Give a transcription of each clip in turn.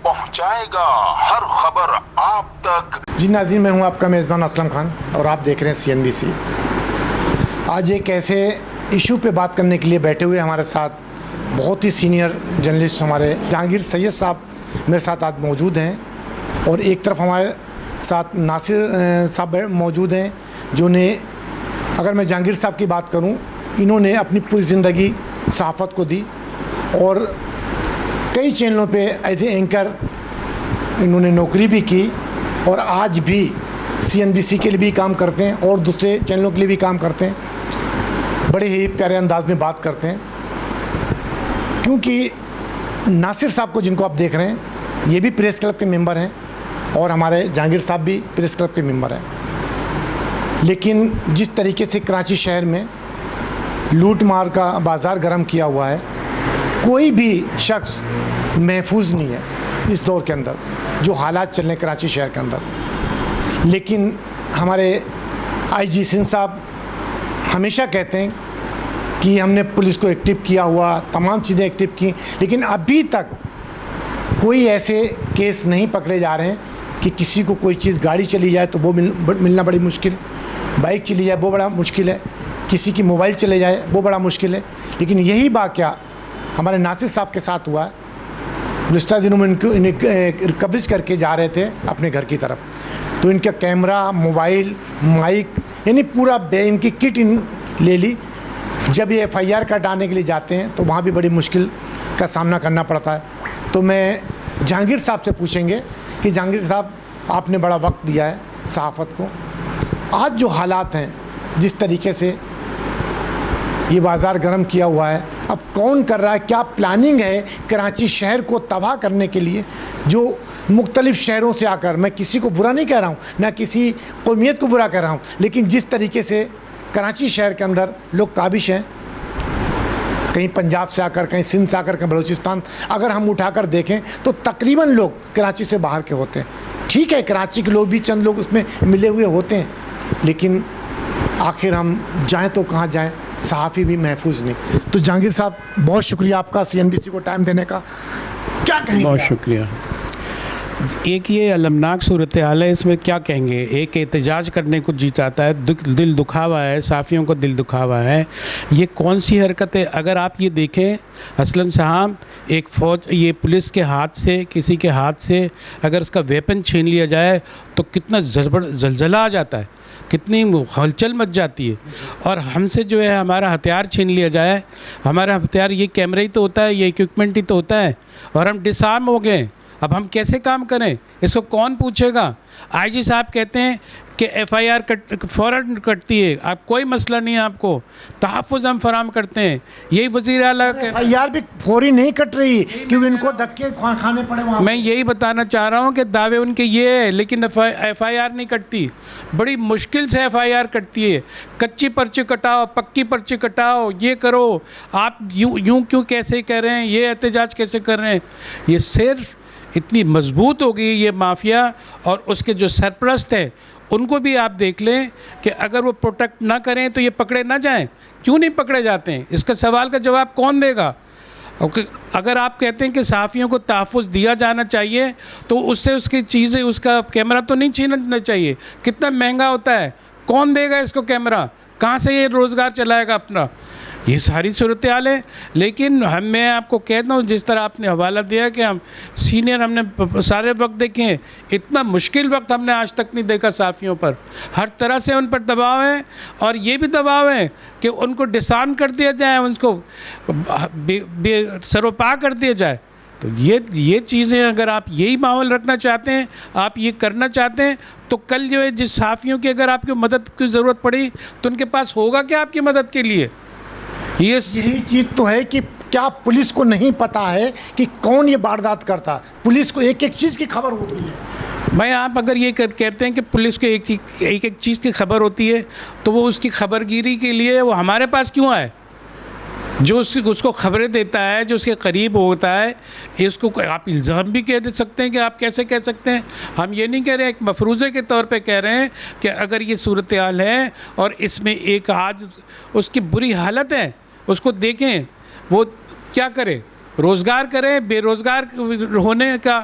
पहुंचाएगा हर खबर आप तक। जी नाज़रीन, मैं हूं आपका मेज़बान असलम खान और आप देख रहे हैं CNBC। आज एक ऐसे इशू पे बात करने के लिए बैठे हुए हमारे साथ बहुत ही सीनियर जर्नलिस्ट हमारे जहांगीर सैयद साहब मेरे साथ आज मौजूद हैं और एक तरफ हमारे साथ नासिर साहब मौजूद हैं जो ने, अगर मैं जहांगीर साहब की बात करूं, इन्होंने अपनी पूरी ज़िंदगी सहाफ़त को दी और कई चैनलों पे एज ए एंकर इन्होंने नौकरी भी की और आज भी CNBC के लिए भी काम करते हैं और दूसरे चैनलों के लिए भी काम करते हैं। बड़े ही प्यारे अंदाज में बात करते हैं, क्योंकि नासिर साहब को जिनको आप देख रहे हैं ये भी प्रेस क्लब के मेंबर हैं और हमारे जहांगीर साहब भी प्रेस क्लब के मेंबर हैं। लेकिन जिस तरीके से कराची शहर में लूट मार का बाज़ार गर्म किया हुआ है, कोई भी शख्स महफूज नहीं है इस दौर के अंदर, जो हालात चल रहे हैं कराची शहर के अंदर। लेकिन हमारे IG सिंध साहब हमेशा कहते हैं कि हमने पुलिस को एक्टिव किया हुआ, तमाम चीज़ें एक्टिव की, लेकिन अभी तक कोई ऐसे केस नहीं पकड़े जा रहे हैं कि किसी को कोई चीज़, गाड़ी चली जाए तो वो मिलना बड़ी मुश्किल, बाइक चली जाए वो बड़ा मुश्किल है, किसी की मोबाइल चले जाए वो बड़ा मुश्किल है। लेकिन यही वाक़या हमारे नासिर साहब के साथ हुआ। गुज़िश्ता दिनों में इन्हें कब्ज़ करके जा रहे थे अपने घर की तरफ, तो इनका कैमरा, मोबाइल, माइक, यानी पूरा इनकी किट ले ली। जब ये FIR कटाने के लिए जाते हैं तो वहाँ भी बड़ी मुश्किल का सामना करना पड़ता है। तो मैं जहांगीर साहब से पूछेंगे कि जहांगीर साहब, आपने बड़ा वक्त दिया है सहाफ़त को, आज जो हालात हैं, जिस तरीके से ये बाज़ार गर्म किया हुआ है, अब कौन कर रहा है, क्या प्लानिंग है कराची शहर को तबाह करने के लिए, जो मुख्तलिफ़ शहरों से आकर, मैं किसी को बुरा नहीं कह रहा हूँ, ना किसी कौमियत को बुरा कह रहा हूँ, लेकिन जिस तरीके से कराची शहर के अंदर लोग काबिश हैं, कहीं पंजाब से आकर, कहीं सिंध से आकर, कहीं बलूचिस्तान, अगर हम उठाकर देखें तो तकरीबन लोग कराची से बाहर के होते हैं। ठीक है, कराची के लोग भी चंद लोग उसमें मिले हुए होते हैं, लेकिन आखिर हम जाएं तो कहाँ जाएं, सहाफ़ी भी महफूज नहीं। तो जहांगीर साहब, बहुत शुक्रिया आपका CNBC को टाइम देने का। क्या कहेंगे? बहुत शुक्रिया। एक ये अलमनाक सूरत हाल है, इसमें क्या कहेंगे। एक एहतजाज करने को जी चाहता है, दिल दुखावा है, साफ़ियों को दिल दुखावा है। ये कौन सी हरकत है? अगर आप ये देखें असलम साहब, एक फ़ौज, ये पुलिस के हाथ से, किसी के हाथ से अगर उसका वेपन छीन लिया जाए तो कितना जलजला आ जाता है, कितनी हलचल मच जाती है। और हमसे जो है हमारा हथियार छीन लिया जाए, हमारा हथियार ये कैमरा ही तो होता है, ये इक्विपमेंट ही तो होता है, और हम डिसआर्म हो गए। अब हम कैसे काम करें? इसको कौन पूछेगा? IG साहब कहते हैं कि FIR फ़ौरन कटती है, आप कोई मसला नहीं है, आपको तहफ़्फ़ुज़ हम फराम करते हैं। यही वज़ीर आला FIR भी फौरी नहीं कट रही, क्योंकि इनको धक्के खाने पड़े वहाँ। मैं यही बताना चाह रहा हूँ कि दावे उनके ये है, लेकिन FIR नहीं कटती। बड़ी मुश्किल से FIR कटती है। कच्ची पर्ची कटाओ, पक्की पर्ची कटाओ, ये करो। आप यूँ क्यों कैसे कह रहे हैं, ये एहतजाज कैसे कर रहे हैं? ये सिर्फ इतनी मजबूत हो गई ये माफिया, और उसके जो सरपरस्त हैं उनको भी आप देख लें कि अगर वो प्रोटेक्ट ना करें तो ये पकड़े ना जाएं। क्यों नहीं पकड़े जाते हैं? इसका सवाल का जवाब कौन देगा? अगर आप कहते हैं कि सहाफ़ियों को तहफ़्फ़ुज़ दिया जाना चाहिए तो उससे उसकी चीज़ें, उसका कैमरा तो नहीं छीनना चाहिए। कितना महंगा होता है, कौन देगा इसको कैमरा? कहाँ से ये रोज़गार चलाएगा अपना? ये सारी सूरत हाल है। लेकिन मैं आपको कहता हूँ, जिस तरह आपने हवाला दिया कि हम सीनियर, हमने सारे वक्त देखे हैं, इतना मुश्किल वक्त हमने आज तक नहीं देखा सहाफ़ियों पर। हर तरह से उन पर दबाव है, और ये भी दबाव है कि उनको डिसआर्म कर दिया जाए, उनको सरोपा कर दिया जाए। तो ये चीज़ें, अगर आप यही माहौल रखना चाहते हैं, आप ये करना चाहते हैं, तो कल जो है जिस सहाफ़ियों की अगर आपकी मदद की ज़रूरत पड़ी तो उनके पास होगा क्या आपकी मदद के लिए? यही चीज़ तो है कि क्या पुलिस को नहीं पता है कि कौन ये वारदात करता? पुलिस को एक एक चीज़ की खबर होती है। भाई, आप अगर ये कहते हैं कि पुलिस को एक एक चीज़ की खबर होती है, तो वो उसकी खबरगिरी के लिए वो हमारे पास क्यों आए? जो उसको खबरें देता है, जो उसके करीब होता है, इसको आप इल्ज़ाम भी कह दे सकते हैं कि आप कैसे कह सकते हैं? हम ये नहीं कह रहे, एक मफरूज़े के तौर पे कह रहे हैं कि अगर ये सूरत हाल है और इसमें एक आज उसकी बुरी हालत है, उसको देखें, वो क्या करे? रोज़गार करें, बेरोज़गार होने का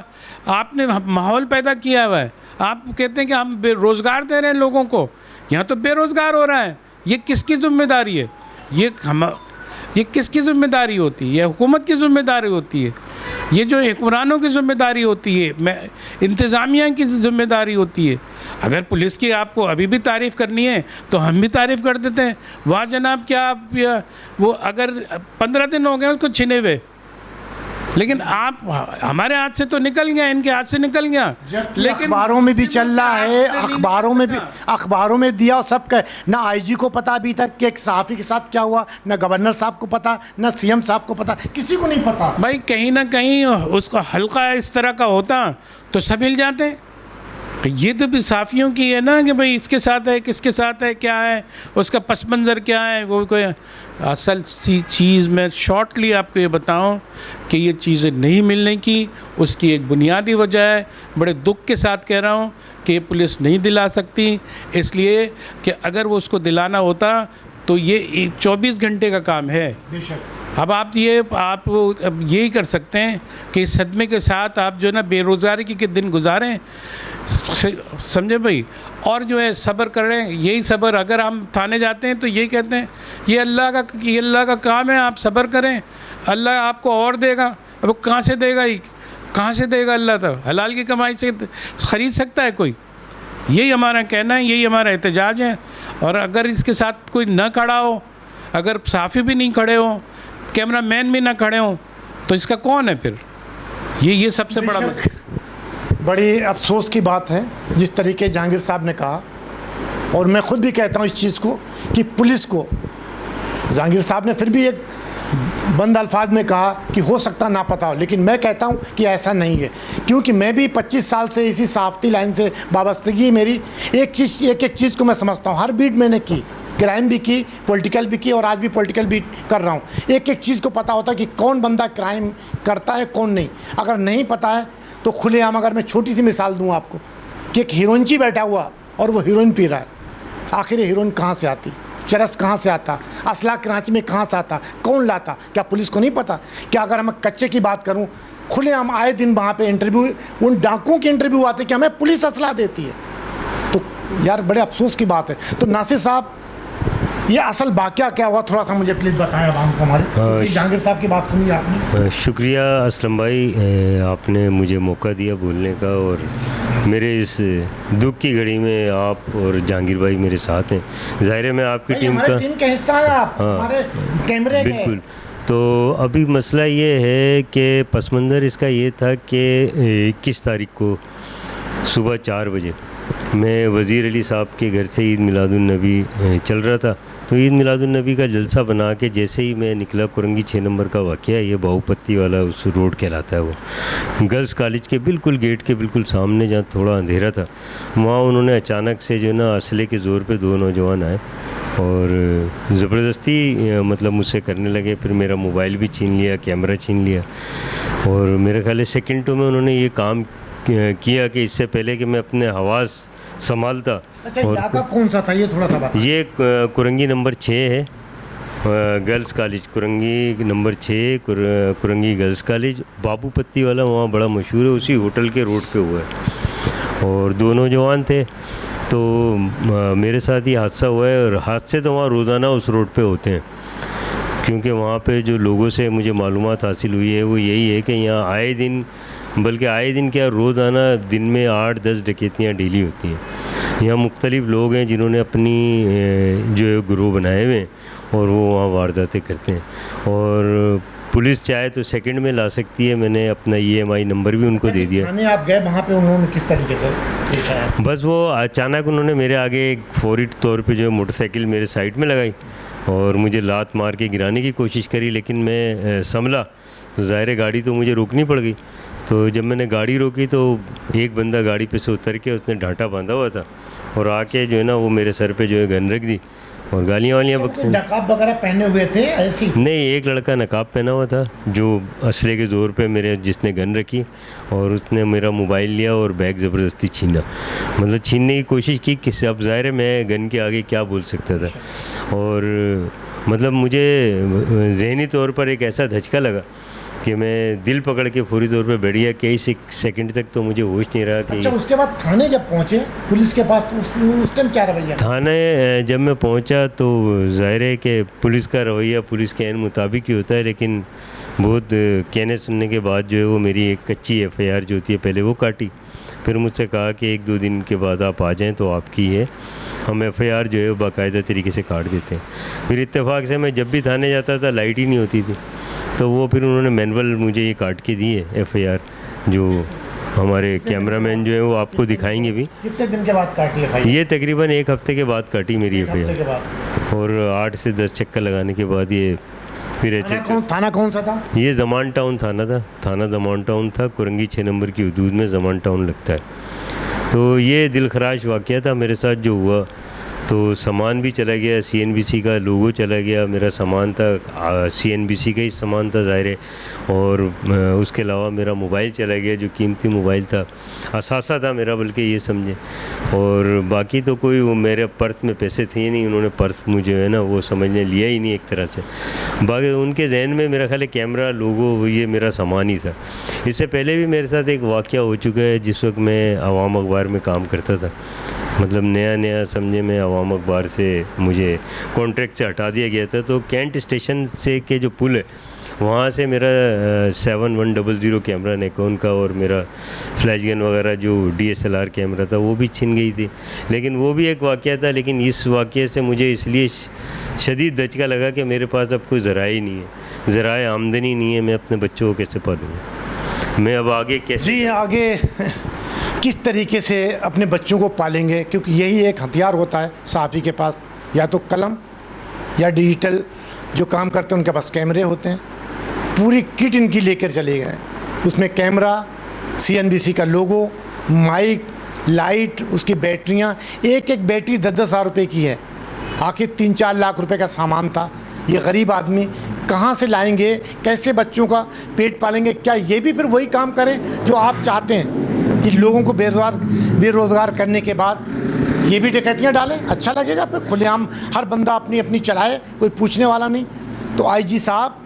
आपने माहौल पैदा किया हुआ है। आप कहते हैं कि हम रोज़गार दे रहे हैं लोगों को, यहाँ तो बेरोज़गार हो रहा है। ये किसकी जिम्मेदारी है? ये किसकी जिम्मेदारी होती है? ये हुकूमत की जिम्मेदारी होती है, ये जो हुक्मरानों की जिम्मेदारी होती है, इंतज़ामिया की जिम्मेदारी होती है। अगर पुलिस की आपको अभी भी तारीफ़ करनी है तो हम भी तारीफ़ कर देते हैं। वाह जनाब, क्या आप वो अगर 15 दिन हो गए उसको छिने हुए, लेकिन आप हमारे हाथ से तो निकल गया, इनके हाथ से निकल गया। लेकिन अखबारों में भी चल रहा है, अखबारों में दिया और सब का ना आईजी को पता अभी तक कि एक सहाफ़ी के साथ क्या हुआ, ना गवर्नर साहब को पता, ना सीएम साहब को पता, किसी को नहीं पता। भाई कहीं ना कहीं उसका हल्का इस तरह का होता तो सब हिल जाते। तो ये तो भी साफ़ियों की है ना कि भाई इसके साथ है, किसके साथ है, क्या है, उसका पस मंज़र क्या है, वो कोई असल सी चीज़। मैं शॉर्टली आपको ये बताऊं कि ये चीज़ें नहीं मिलने की उसकी एक बुनियादी वजह है। बड़े दुख के साथ कह रहा हूं कि ये पुलिस नहीं दिला सकती, इसलिए कि अगर वो उसको दिलाना होता तो ये 24 घंटे का काम है। अब आप यही कर सकते हैं कि इस सदमे के साथ आप जो है ना बेरोज़गारी के दिन गुजारें, समझे भाई, और जो है सब्र करें। यही सब्र, अगर हम थाने जाते हैं तो यही कहते हैं ये अल्लाह का काम है, आप सब्र करें, अल्लाह आपको और देगा। अब कहाँ से देगा ही, कहाँ से देगा अल्लाह? तो हलाल की कमाई से ख़रीद सकता है कोई? यही हमारा कहना है, यही हमारा एहतजाज है। और अगर इसके साथ कोई न खड़ा हो, अगर साफ़ी भी नहीं खड़े हो, कैमरा मैन भी ना खड़े हों, तो इसका कौन है फिर? ये सबसे बड़ा बड़ी अफसोस की बात है जिस तरीके जहांगीर साहब ने कहा, और मैं ख़ुद भी कहता हूँ इस चीज़ को कि पुलिस को, जहांगीर साहब ने फिर भी एक बंद अल्फाज में कहा कि हो सकता ना पता हो, लेकिन मैं कहता हूँ कि ऐसा नहीं है, क्योंकि मैं भी 25 साल से इसी सहाफ़ती लाइन से वाबस्तगी है मेरी। एक चीज़ को मैं समझता हूँ, हर बीट मैंने की, क्राइम भी की, पॉलिटिकल भी की, और आज भी पॉलिटिकल भी कर रहा हूँ। एक चीज़ को पता होता है कि कौन बंदा क्राइम करता है, कौन नहीं। अगर नहीं पता है तो खुलेआम, अगर मैं छोटी सी मिसाल दूँ आपको कि एक हीरोइनची बैठा हुआ और वो हीरोइन पी रहा है, आखिर हीरोइन कहाँ से आती, चरस कहाँ से आता, असला कराची में कहाँ से आता, कौन लाता? क्या पुलिस को नहीं पता? क्या अगर मैं कच्चे की बात करूँ, खुलेआम आए दिन वहाँ पे इंटरव्यू, उन डाकुओं के इंटरव्यू आते कि हमें पुलिस असला देती है। तो यार बड़े अफसोस की बात है। तो नासिर साहब, ये असल वाक़या क्या हुआ, थोड़ा सा मुझे प्लीज़ बताएं आवाम को हमारे। जहांगीर साहब की बात सुनी आपने। शुक्रिया असलम भाई, आपने मुझे मौका दिया बोलने का, और मेरे इस दुख की घड़ी में आप और जहांगीर भाई मेरे साथ हैं। ज़ाहिर है मैं आपकी टीम का हिस्सा है आप, हमारे कैमरे के। बिल्कुल। तो अभी मसला ये है कि पस मंज़र इसका ये था कि 21 तारीख को सुबह 4 बजे मैं वज़ीर अली साहब के घर से ईद मिलादुन्नबी चल रहा था। तो ईद मिलादुन्नबी का जलसा बना के जैसे ही मैं निकला, कुरंगी 6 नंबर का वाक़या, ये बाहुपत्ती वाला उस रोड कहलाता है, वो गर्ल्स कॉलेज के बिल्कुल गेट के बिल्कुल सामने, जहाँ थोड़ा अंधेरा था, वहाँ उन्होंने अचानक से जो ना असले के ज़ोर पे 2 नौजवान आए और ज़बरदस्ती मतलब मुझसे करने लगे। फिर मेरा मोबाइल भी छीन लिया, कैमरा छीन लिया, और मेरे ख्याल से सेकेंडों में उन्होंने ये काम किया कि इससे पहले कि मैं अपने हवास संभालता। अच्छा, इलाका कौन सा था ये थोड़ा सा बता। ये कुरंगी नंबर 6 है, girls college, Korangi number 6 Korangi girls college. बाबूपत्ती वाला वहाँ बड़ा मशहूर है, उसी होटल के रोड पे हुआ है। और 2 नौजवान थे, तो मेरे साथ ये हादसा हुआ है। और हादसे तो वहाँ रोज़ाना उस रोड पे होते हैं, क्योंकि वहाँ पे जो लोगों से मुझे मालूमात हासिल हुई है वो यही है कि यहाँ आए दिन, बल्कि आए दिन क्या रोज़ाना दिन में 8-10 डकैतियाँ डेली होती हैं। यहाँ मुख्तलिफ लोग हैं जिन्होंने अपनी जो है ग्रोह बनाए हुए हैं, और वो वहाँ वारदातें करते हैं। और पुलिस चाहे तो सेकंड में ला सकती है। मैंने अपना EMI नंबर भी उनको दे दिया। आप गए वहाँ पे, उन्होंने किस तरीके से पेश आया? बस वो अचानक उन्होंने मेरे आगे एक फौरी तौर पे जो है मोटरसाइकिल मेरे साइड में लगाई और मुझे लात मार के गिराने की कोशिश करी, लेकिन मैं संभला तो ज़ाहिर गाड़ी तो मुझे रोकनी पड़ गई। तो जब मैंने गाड़ी रोकी तो एक बंदा गाड़ी पे से उतर के, उसने डांटा बांधा हुआ था, और आके जो है ना वो मेरे सर पे जो है गन रख दी और गालियाँ वालियाँ बकती। नकाब वगैरह पहने हुए थे ऐसी? नहीं, एक लड़का नकाब पहना हुआ था जो असले के ज़ोर पे मेरे, जिसने गन रखी, और उसने मेरा मोबाइल लिया और बैग ज़बरदस्ती छीना, मतलब छीनने की कोशिश की। किससे? अब ज़ाहिर है मैं गन के आगे क्या बोल सकता था। और मतलब मुझे ज़हनी तौर पर एक ऐसा धचका लगा कि मैं दिल पकड़ के फौरी तौर पे बैठ गया। कई सेकंड तक तो मुझे होश नहीं रहा कि अच्छा, उसके बाद थाने जब पहुंचे पुलिस के पास, तो उस टाइम क्या रवैया? थाने जब मैं पहुंचा तो जाहिर है कि पुलिस का रवैया पुलिस के मुताबिक ही होता है, लेकिन बहुत कहने सुनने के बाद जो है वो मेरी एक कच्ची एफआईआर जो होती है पहले वो काटी। फिर मुझसे कहा कि 1-2 दिन के बाद आप आ जाएं तो आपकी है, हम एफआईआर जो है वो बाकायदा तरीके से काट देते हैं। फिर इत्तेफाक से मैं जब भी थाने जाता था लाइट ही नहीं होती थी, तो वो फिर उन्होंने मैनुअल मुझे ये काट के दिए एफआईआर, जो हमारे कैमरामैन जो है वो आपको दिखाएंगे भी। कितने दिन के बाद काटी एफआईआर? ये तकरीबन 1 हफ्ते के बाद काटी मेरी एफआईआर, के बाद। और 8 से 10 चक्कर लगाने के बाद ये फिर थाना कौन सा था? ये ज़मान टाउन थाना था, थाना ज़मान टाउन था, कुरंगी 6 नंबर की हदूद में ज़मान टाउन लगता है। तो ये दिलखराश वाक़या था मेरे साथ जो हुआ। तो सामान भी चला गया, CNBC का लोगो चला गया, मेरा सामान था CNBC का ही सामान था ज़ाहिर है, और उसके अलावा मेरा मोबाइल चला गया जो कीमती मोबाइल था, असासा था मेरा बल्कि ये समझे। और बाकी तो कोई वो मेरे पर्स में पैसे थे नहीं, उन्होंने पर्स मुझे है ना वो समझने लिया ही नहीं एक तरह से। बाकी उनके जहन में मेरा ख्याल है कैमरा लोगो ये मेरा सामान ही था। इससे पहले भी मेरे साथ एक वाक़या हो चुका है, जिस वक्त मैं आवाम अखबार में काम करता था, मतलब नया समझे मैं आवाम अखबार से मुझे कॉन्ट्रैक्ट से हटा दिया गया था। तो कैंट स्टेशन से के जो पुल है वहाँ से मेरा 7100 कैमरा निकॉन का और मेरा फ्लैश गन वगैरह जो DSLR कैमरा था वो भी छिन गई थी। लेकिन वो भी एक वाक़या था, लेकिन इस वाक़ये से मुझे इसलिए शदीद धचका लगा कि मेरे पास अब कोई ज़राए नहीं है, ज़राए आमदनी नहीं है, मैं अपने बच्चों को कैसे पालूँगा, मैं अब आगे कैसे। जी, आगे किस तरीके से अपने बच्चों को पालेंगे, क्योंकि यही एक हथियार होता है सहाफ़ी के पास, या तो कलम या डिजिटल जो काम करते हैं उनके पास कैमरे होते हैं। पूरी किट इनकी लेकर चले गए, उसमें कैमरा, CNBC का लोगो, माइक, लाइट, उसकी बैटरियाँ, एक बैटरी 10-10 हज़ार रुपये की है। आखिर 3-4 लाख रुपए का सामान था। ये गरीब आदमी कहाँ से लाएंगे, कैसे बच्चों का पेट पालेंगे? क्या ये भी फिर वही काम करें जो आप चाहते हैं कि लोगों को बेरोज़गार करने के बाद ये भी डकैतियाँ डालें? अच्छा लगेगा फिर खुलेआम हर बंदा अपनी अपनी चलाए, कोई पूछने वाला नहीं। तो IG साहब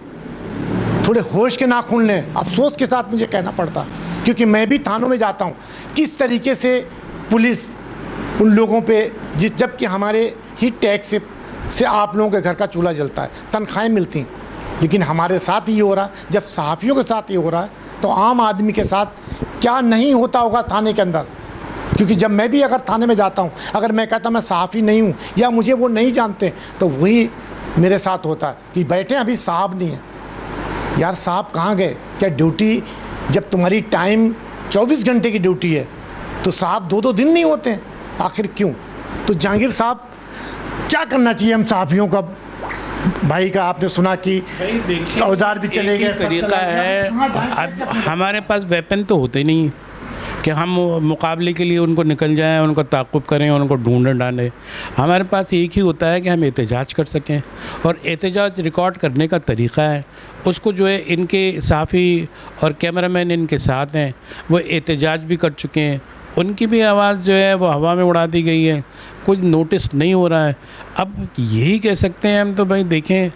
थोड़े होश के नाखून लें। अफसोस के साथ मुझे कहना पड़ता, क्योंकि मैं भी थानों में जाता हूँ, किस तरीके से पुलिस उन लोगों पे जबकि हमारे ही टैक्स से आप लोगों के घर का चूल्हा जलता है, तनख्वाहें मिलती, लेकिन हमारे साथ ही हो रहा है। जब सहाफ़ियों के साथ ही हो रहा है तो आम आदमी के साथ क्या नहीं होता होगा थाने के अंदर? क्योंकि जब मैं भी अगर थाने में जाता हूँ, अगर मैं कहता मैं सहाफ़ी नहीं हूँ या मुझे वो नहीं जानते, तो वही मेरे साथ होता है कि बैठे अभी साहब नहीं है। यार साहब कहाँ गए? क्या ड्यूटी, जब तुम्हारी टाइम 24 घंटे की ड्यूटी है तो साहब 2-2 दिन नहीं होते हैं, आखिर क्यों? तो जहांगीर साहब क्या करना चाहिए हम सहाफ़ियों का? भाई का आपने सुना कि औजार भी चले गए, तरीका है। अब हमारे पास वेपन तो होते नहीं कि हम मुकाबले के लिए उनको निकल जाएं, उनको ताक़ुब करें, उनको ढूंढ डालें। हमारे पास एक ही होता है कि हम एहतजाज कर सकें, और एहतजाज रिकॉर्ड करने का तरीक़ा है, उसको जो है इनके सहाफ़ी और कैमरामैन इनके साथ हैं, वो एहतजाज भी कर चुके हैं, उनकी भी आवाज़ जो है वो हवा में उड़ा दी गई है, कुछ नोटिस नहीं हो रहा है। अब यही कह सकते हैं हम, तो भाई देखें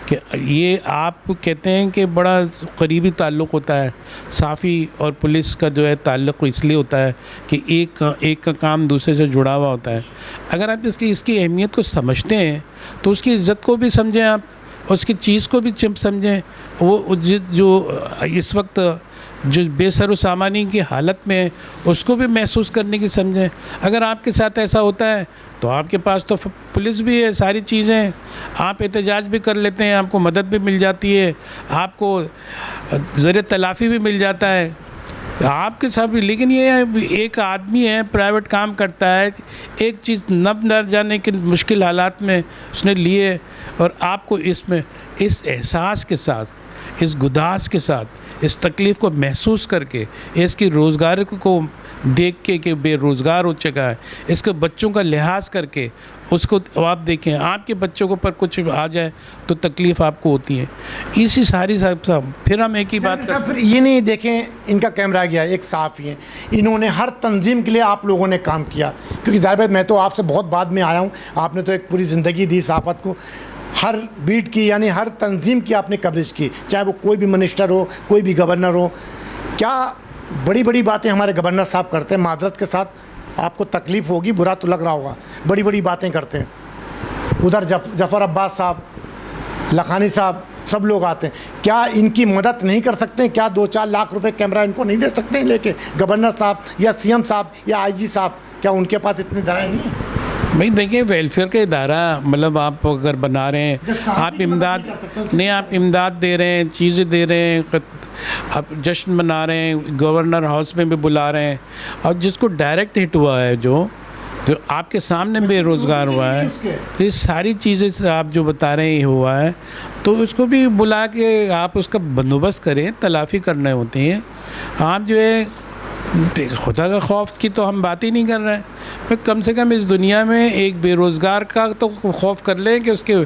कि ये आप कहते हैं कि बड़ा करीबी ताल्लुक़ होता है सहाफ़ी और पुलिस का, जो है ताल्लुक़ इसलिए होता है कि एक का काम दूसरे से जुड़ा हुआ होता है। अगर आप इसकी अहमियत को समझते हैं तो उसकी इज़्ज़त को भी समझें, आप उसकी चीज़ को भी समझें। वो जो इस वक्त जो बेसर सामानी की हालत में है उसको भी महसूस करने की समझें। अगर आपके साथ ऐसा होता है तो आपके पास तो पुलिस भी है, सारी चीज़ें हैं, आप एहतजाज भी कर लेते हैं, आपको मदद भी मिल जाती है, आपको ज़र तलाफ़ी भी मिल जाता है आपके साथ भी। लेकिन ये एक आदमी है, प्राइवेट काम करता है, एक चीज़ न जाने के मुश्किल हालात में उसने लिए, और आपको इसमें इस एहसास के साथ, इस गुदास के साथ, इस तकलीफ़ को महसूस करके, इसकी रोज़गार को देख के कि बेरोज़गार हो चुका है, इसके बच्चों का लिहाज करके उसको आप देखें, आपके बच्चों को पर कुछ आ जाए तो तकलीफ़ आपको होती है। इसी सारी सब फिर हम एक ही बात कर, फिर ये नहीं देखें इनका कैमरा गया, एक सहाफ़ी हैं, इन्होंने हर तंजीम के लिए आप लोगों ने काम किया, क्योंकि ज़ाहिर है मैं तो आपसे बहुत बाद में आया हूँ, आपने तो एक पूरी ज़िंदगी दी सहाफ़त को। हर बीट की यानी हर तंजीम की आपने कवरेज की, चाहे वो कोई भी मिनिस्टर हो, कोई भी गवर्नर हो। क्या बड़ी बड़ी बातें हमारे गवर्नर साहब करते हैं, माजरत के साथ आपको तकलीफ़ होगी, बुरा तो लग रहा होगा, बड़ी बड़ी बातें करते हैं। उधर जफ़र अब्बास साहब, लखानी साहब, सब लोग आते हैं। क्या इनकी मदद नहीं कर सकते हैं? क्या 2-4 लाख रुपए कैमरा इनको नहीं दे सकते हैं लेके? गवर्नर साहब या सीएम साहब या आईजी साहब, क्या उनके पास इतने दराएँ नहीं हैं? भाई देखिए, वेलफेयर का इदारा मतलब आप अगर बना रहे हैं, आप इमदाद नहीं, आप इमदाद दे रहे हैं, चीज़ें दे रहे हैं, आप जश्न मना रहे हैं, गवर्नर हाउस में भी बुला रहे हैं, और जिसको डायरेक्ट हिट हुआ है, जो आपके सामने बेरोज़गार हुआ है, तो ये सारी चीज़ें आप जो बता रहे हैं हुआ है, तो उसको भी बुला के आप उसका बंदोबस्त करें, तलाफ़ी करने होती हैं। आप जो है खुदा का खौफ की तो हम बात ही नहीं कर रहे हैं, पर कम से कम इस दुनिया में एक बेरोज़गार का तो खौफ कर लें कि उसके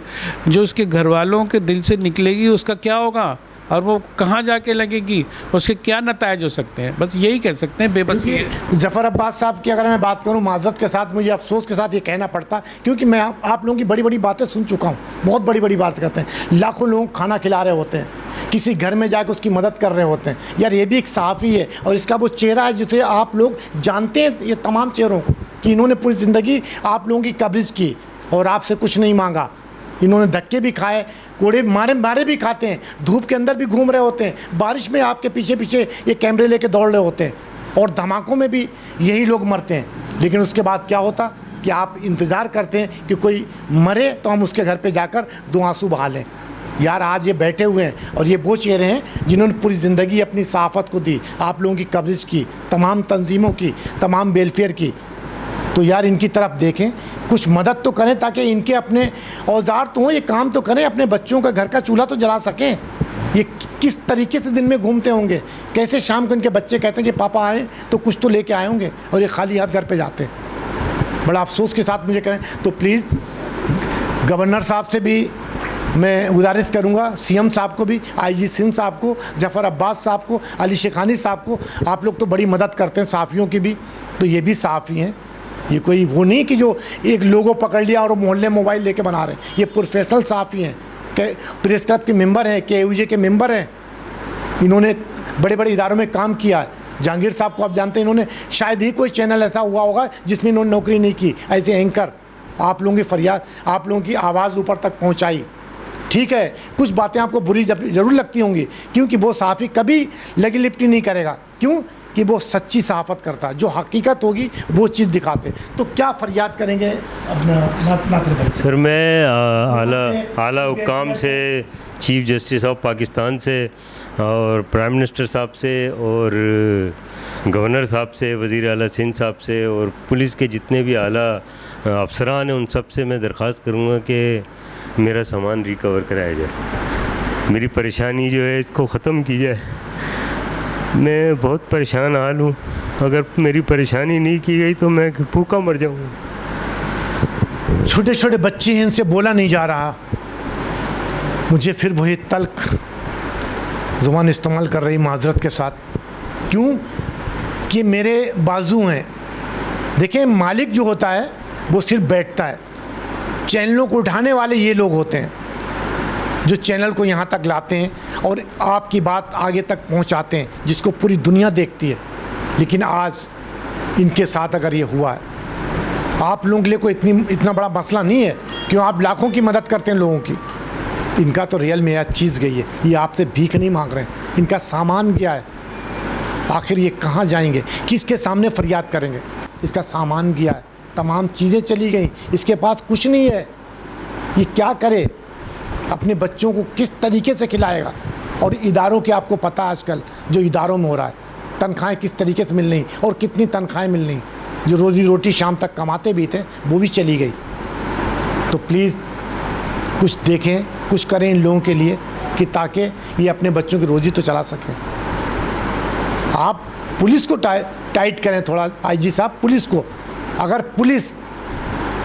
जो उसके घर वालों के दिल से निकलेगी उसका क्या होगा और वो कहाँ जाके लगेगी, उसके क्या नतायज हो सकते हैं। बस यही कह सकते हैं, बेबसी। जफ़र अब्बास साहब की अगर मैं बात करूं, माज़रत के साथ मुझे अफसोस के साथ ये कहना पड़ता, क्योंकि मैं आप लोगों की बड़ी बड़ी बातें सुन चुका हूं, बहुत बड़ी बड़ी बातें करते हैं। लाखों लोग खाना खिला रहे होते हैं, किसी घर में जाकर उसकी मदद कर रहे होते हैं। यार ये भी एक सहाफ़ी है और इसका वो चेहरा है जिसे आप लोग जानते हैं, ये तमाम चेहरों को, कि इन्होंने पूरी ज़िंदगी आप लोगों की कवरेज की और आपसे कुछ नहीं मांगा। इन्होंने धक्के भी खाए, कोड़े मारे भी खाते हैं, धूप के अंदर भी घूम रहे होते हैं, बारिश में आपके पीछे पीछे ये कैमरे लेके दौड़ रहे होते हैं, और धमाकों में भी यही लोग मरते हैं। लेकिन उसके बाद क्या होता कि आप इंतज़ार करते हैं कि कोई मरे तो हम उसके घर पे जाकर 2 आंसू बहा लें। यार आज ये बैठे हुए हैं और ये वो चेहरे हैं जिन्होंने पूरी ज़िंदगी अपनी सहाफ़त को दी, आप लोगों की कवरेज की, तमाम तंजीमों की, तमाम वेलफेयर की। तो यार इनकी तरफ देखें, कुछ मदद तो करें ताकि इनके अपने औजार तो हों, ये काम तो करें, अपने बच्चों का घर का चूल्हा तो जला सकें। ये किस तरीके से दिन में घूमते होंगे, कैसे शाम को इनके बच्चे कहते हैं कि पापा आए तो कुछ तो लेके आए होंगे, और ये खाली हाथ घर पे जाते हैं। बड़ा अफसोस के साथ मुझे कहें तो प्लीज़ गवर्नर साहब से भी मैं गुजारिश करूंगा, सीएम साहब को भी, आईजी सिंध साहब को, जफ़र अब्बास साहब को, अली शेखानी साहब को, आप लोग तो बड़ी मदद करते हैं सहाफ़ियों की भी, तो ये भी सहाफ़ी हैं। ये कोई वो नहीं कि जो एक लोगो पकड़ लिया और मोहल्ले मोबाइल लेके बना रहे हैं, ये प्रोफेशनल सहाफ़ी हैं, प्रेस क्लब के मेंबर हैं, KUJ के मेंबर हैं, इन्होंने बड़े बड़े इदारों में काम किया है। जहांगीर साहब को आप जानते हैं, इन्होंने शायद ही कोई चैनल ऐसा हुआ होगा जिसमें इन्होंने नौकरी नहीं की, ऐसे एंकर आप लोगों की फरियाद, आप लोगों की आवाज़ ऊपर तक पहुँचाई। ठीक है, कुछ बातें आपको बुरी ज़रूर लगती होंगी, क्योंकि वो सहाफ़ी कभी लगी लिपटी नहीं करेगा, क्यों कि वो सच्ची सहाफ़त करता है, जो हकीकत होगी वो चीज़ दिखाते। तो क्या फरियाद करेंगे अपना? सर मैं आला हुक्काम से, चीफ जस्टिस ऑफ पाकिस्तान से और प्राइम मिनिस्टर साहब से और गवर्नर साहब से, वज़ीर आला सिंध साहब से और पुलिस के जितने भी आला अफसरान हैं उन सब से मैं दरख्वास्त करूँगा कि मेरा सामान रिकवर कराया जाए, मेरी परेशानी जो है इसको ख़त्म की जाए। मैं बहुत परेशान हाल हूँ, अगर मेरी परेशानी नहीं की गई तो मैं भूखा मर जाऊँगा। छोटे छोटे बच्चे हैं, इनसे बोला नहीं जा रहा, मुझे फिर वही तल्ख ज़ुबान इस्तेमाल कर रही माजरत के साथ, क्यों कि मेरे बाजू हैं। देखें, मालिक जो होता है वो सिर्फ बैठता है, चैनलों को उठाने वाले ये लोग होते हैं जो चैनल को यहाँ तक लाते हैं और आपकी बात आगे तक पहुँचाते हैं, जिसको पूरी दुनिया देखती है। लेकिन आज इनके साथ अगर ये हुआ है, आप लोगों के लिए कोई इतना बड़ा मसला नहीं है, क्यों आप लाखों की मदद करते हैं लोगों की। तो इनका तो रियल में यह चीज़ गई है, ये आपसे भीख नहीं मांग रहे हैं, इनका सामान गया है। आखिर ये कहाँ जाएंगे, किसके सामने फरियाद करेंगे? इसका सामान गया है, तमाम चीज़ें चली गई, इसके पास कुछ नहीं है। ये क्या करे, अपने बच्चों को किस तरीके से खिलाएगा? और इदारों के आपको पता आजकल जो इदारों में हो रहा है, तनख्वाहें किस तरीके से मिल रही और कितनी तनख्वाहें मिल रही, जो रोज़ी रोटी शाम तक कमाते भी थे वो भी चली गई। तो प्लीज़ कुछ देखें, कुछ करें इन लोगों के लिए कि ताकि ये अपने बच्चों की रोज़ी तो चला सकें। आप पुलिस को टाइट करें थोड़ा, आईजी साहब, पुलिस को, अगर पुलिस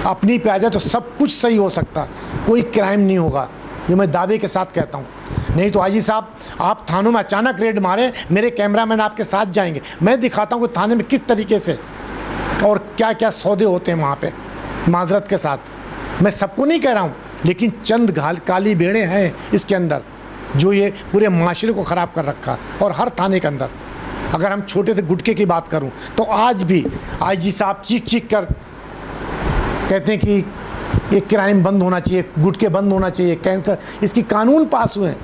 अपनी पे आ जाए तो सब कुछ सही हो सकता, कोई क्राइम नहीं होगा, ये मैं दावे के साथ कहता हूँ। नहीं तो आईजी साहब, आप थानों में अचानक रेड मारें, मेरे कैमरामैन आपके साथ जाएंगे, मैं दिखाता हूँ कि थाने में किस तरीके से और क्या क्या सौदे होते हैं वहाँ पे, माजरत के साथ। मैं सबको नहीं कह रहा हूँ, लेकिन चंद काली भेड़ें हैं इसके अंदर जो ये पूरे माशरे को ख़राब कर रखा। और हर थाने के अंदर अगर हम छोटे से गुटखे की बात करूं तो आज भी आईजी साहब चीख चीख कर कहते हैं कि ये क्राइम बंद होना चाहिए, गुटखे बंद होना चाहिए, कैंसर, इसकी कानून पास हुए हैं,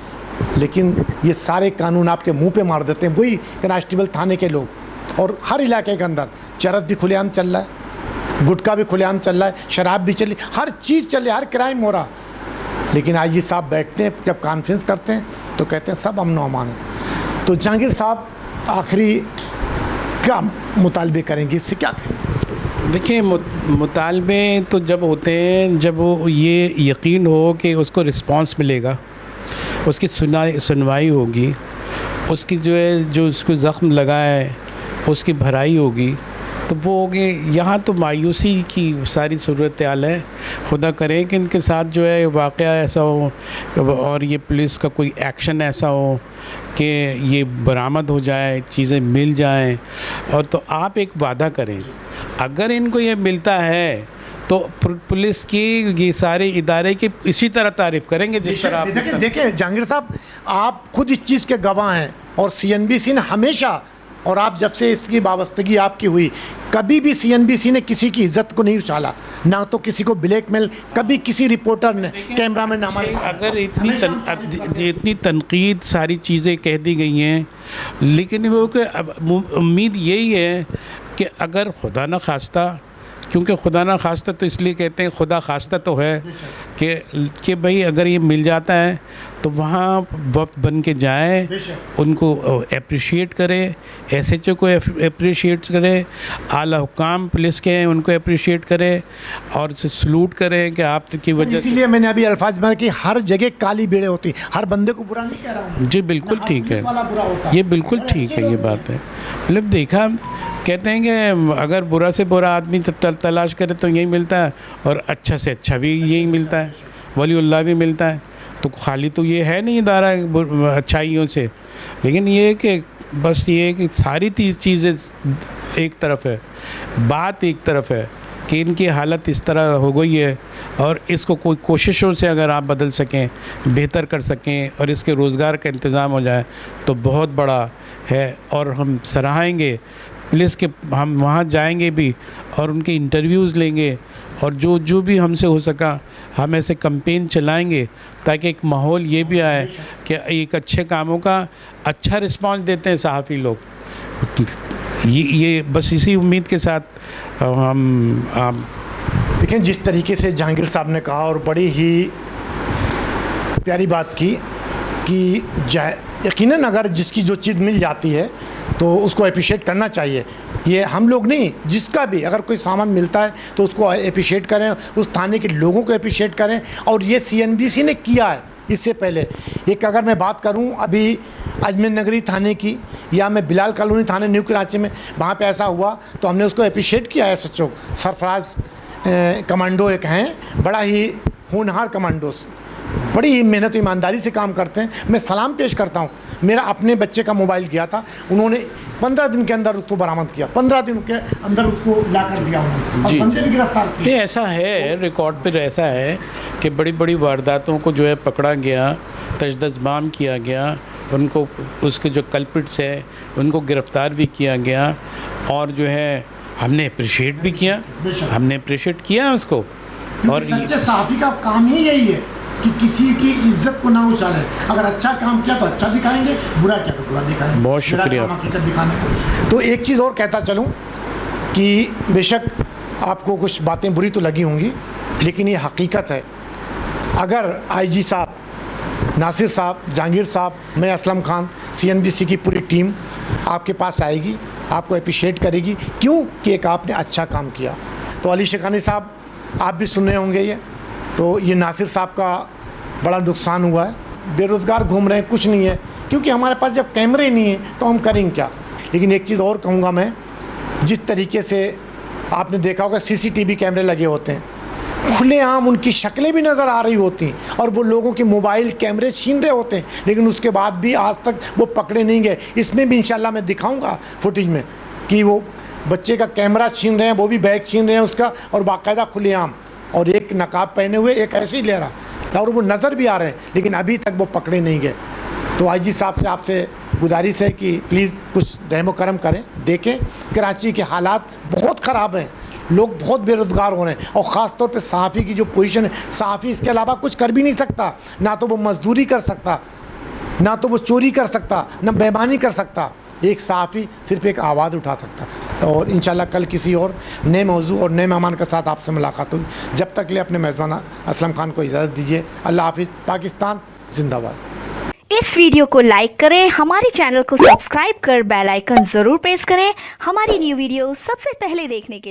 लेकिन ये सारे कानून आपके मुंह पे मार देते हैं वही कांस्टेबल थाने के लोग। और हर इलाके के अंदर चरस भी खुलेआम चल रहा है, गुटखा भी खुलेआम चल रहा है, शराब भी चल रही, हर चीज़ चल रही, हर क्राइम हो रहा। लेकिन आईजी साहब बैठते हैं जब कॉन्फ्रेंस करते हैं तो कहते हैं सब अमन अमान है। तो जहांगीर साहब आखिरी क्या मुतालबे करेंगे, इससे क्या कहेंगे? देखिए, मुतालबे तो जब होते हैं जब वो ये यकीन हो कि उसको रिस्पांस मिलेगा, उसकी सुनवाई होगी, उसकी जो उसको ज़ख्म लगा है उसकी भराई होगी, तो वो होगी। यहाँ तो मायूसी की सारी सूरत हाल है। खुदा करे कि इनके साथ जो है वाक़या ऐसा हो और ये पुलिस का कोई एक्शन ऐसा हो कि ये बरामद हो जाए, चीज़ें मिल जाएं। और तो आप एक वादा करें, अगर इनको ये मिलता है तो पुलिस की ये सारे इदारे की इसी तरह तारीफ़ करेंगे जिस तरह आप। देखिए जहांगीर साहब, आप खुद इस चीज़ के गवाह हैं और CNBC ने हमेशा, और आप जब से इसकी वाबस्तगी आपकी हुई, कभी भी CNBC ने किसी की इज्जत को नहीं उछाला, ना तो किसी को ब्लैकमेल, कभी किसी रिपोर्टर ने कैमरा में नामा। अगर इतनी तनकीद सारी चीज़ें कह दी गई हैं, लेकिन वो कि उम्मीद यही है कि अगर खुदा न खास्ता, क्योंकि खुदा न खास्ता तो इसलिए कहते हैं, खुदा खास्ता तो है कि भाई अगर ये मिल जाता है तो वहाँ वक्त बन के जाए, उनको अप्रिशिएट करें, SHO को अप्रिशिएट करें, आला हुकाम पुलिस के हैं उनको अप्रिशिएट करें और सलूट करें कि आपकी वजह से। इसीलिए मैंने अभी अल्फाज में कि हर जगह काली भीड़ें होती, हर बंदे को बुरा नहीं कह रहा हूं। जी बिल्कुल ठीक है, ये बिल्कुल ठीक है, ये बात है। मतलब देखा, कहते हैं कि अगर बुरा से बुरा आदमी तलाश करे तो यही मिलता है, और अच्छा से अच्छा भी यही मिलता है, वलीउल्लाह भी मिलता है। तो खाली तो ये है नहीं इदारा अच्छाइयों से, लेकिन ये है कि बस ये है कि सारी चीज़ें एक तरफ है, बात एक तरफ है कि इनकी हालत इस तरह हो गई है, और इसको कोई कोशिशों से अगर आप बदल सकें, बेहतर कर सकें और इसके रोज़गार का इंतज़ाम हो जाए तो बहुत बड़ा है। और हम सराहेंगे पुलिस के, हम वहाँ जाएंगे भी और उनके इंटरव्यूज़ लेंगे, और जो भी हमसे हो सका हम ऐसे कैंपेन चलाएंगे ताकि एक माहौल ये भी आए कि एक अच्छे कामों का अच्छा रिस्पांस देते हैं सहाफ़ी लोग। ये बस इसी उम्मीद के साथ हम लेकिन जिस तरीके से जहांगीर साहब ने कहा और बड़ी ही प्यारी बात की कि यकीनन अगर जिसकी जो चीज़ मिल जाती है तो उसको अप्रिशिएट करना चाहिए। ये हम लोग नहीं, जिसका भी अगर कोई सामान मिलता है तो उसको अप्रिशिएट करें, उस थाने के लोगों को अप्रिशिएट करें, और ये CNBC ने किया है। इससे पहले एक अगर मैं बात करूं अभी अजमेर नगरी थाने की, या मैं बिलाल कॉलोनी थाने न्यू कराची में, वहाँ पे ऐसा हुआ तो हमने उसको अप्रिशिएट किया है। SHO सरफराज कमांडो एक हैं, बड़ा ही होनहार कमांडोस, बड़ी ही मेहनत ईमानदारी से काम करते हैं, मैं सलाम पेश करता हूँ। मेरा अपने बच्चे का मोबाइल गया था, उन्होंने 15 दिन के अंदर उसको बरामद किया, 15 दिन के अंदर उसको ला कर दिया उन्होंने, और बंदे भी गिरफ्तार किए। ये ऐसा है, रिकॉर्ड पर ऐसा है कि बड़ी बड़ी वारदातों को जो है पकड़ा गया, तजदीद किया गया, उनको उसके जो कल्प्रिट्स हैं उनको गिरफ़्तार भी किया गया, और जो है हमने अप्रिशिएट भी किया, हमने अप्रिशिएट किया उसको। और सच्चे सहाफ़ी का काम ही यही है कि किसी की इज्जत को ना उछालें। अगर अच्छा काम किया तो अच्छा दिखाएंगे, बुरा किया तो बुरा दिखाएंगे। बहुत शुक्रिया। हकीकत दिखाने को। तो एक चीज़ और कहता चलूँ कि बेशक आपको कुछ बातें बुरी तो लगी होंगी, लेकिन ये हकीकत है। अगर IG साहब, नासिर साहब, जहांगीर साहब, मैं असलम खान, CNBC की पूरी टीम आपके पास आएगी, आपको अप्रिशिएट करेगी, क्यों कि एक आपने अच्छा काम किया। तो अली शेखानी साहब, आप भी सुन रहे होंगे तो ये नासिर साहब का बड़ा नुकसान हुआ है, बेरोज़गार घूम रहे हैं, कुछ नहीं है, क्योंकि हमारे पास जब कैमरे नहीं हैं तो हम करेंगे क्या। लेकिन एक चीज़ और कहूँगा मैं, जिस तरीके से आपने देखा होगा CCTV कैमरे लगे होते हैं, खुलेआम उनकी शक्लें भी नज़र आ रही होती हैं, और वो लोगों के मोबाइल कैमरे छीन रहे होते हैं, लेकिन उसके बाद भी आज तक वो पकड़े नहीं गए। इसमें भी इंशाल्लाह मैं दिखाऊँगा फुटेज में कि वो बच्चे का कैमरा छीन रहे हैं, वो भी बैग छीन रहे हैं उसका, और बाकायदा खुलेआम, और एक नकाब पहने हुए एक ऐसे ही ले रहा। और वो नज़र भी आ रहे हैं, लेकिन अभी तक वो पकड़े नहीं गए। तो आईजी साहब से आपसे गुजारिश है कि प्लीज़ कुछ रहम करम करें, देखें। कराची के हालात बहुत ख़राब हैं, लोग बहुत बेरोज़गार हो रहे हैं, और ख़ास तौर पे सहाफ़ी की जो पोजीशन है, सहाफ़ी इसके अलावा कुछ कर भी नहीं सकता, ना तो वो मजदूरी कर सकता, ना तो वो चोरी कर सकता, ना बेईमानी कर सकता। एक सहाफ़ी सिर्फ एक आवाज़ उठा सकता। और इंशाल्लाह कल किसी और नए मौजू और नए मेहमान के साथ आपसे मुलाकात होगी। जब तक ले अपने मेज़बान असलम खान को इजाज़त दीजिए। अल्लाह हाफिज़। पाकिस्तान जिंदाबाद। इस वीडियो को लाइक करें, हमारे चैनल को सब्सक्राइब कर बेल आइकन ज़रूर प्रेस करें हमारी न्यू वीडियो सबसे पहले देखने के लिए।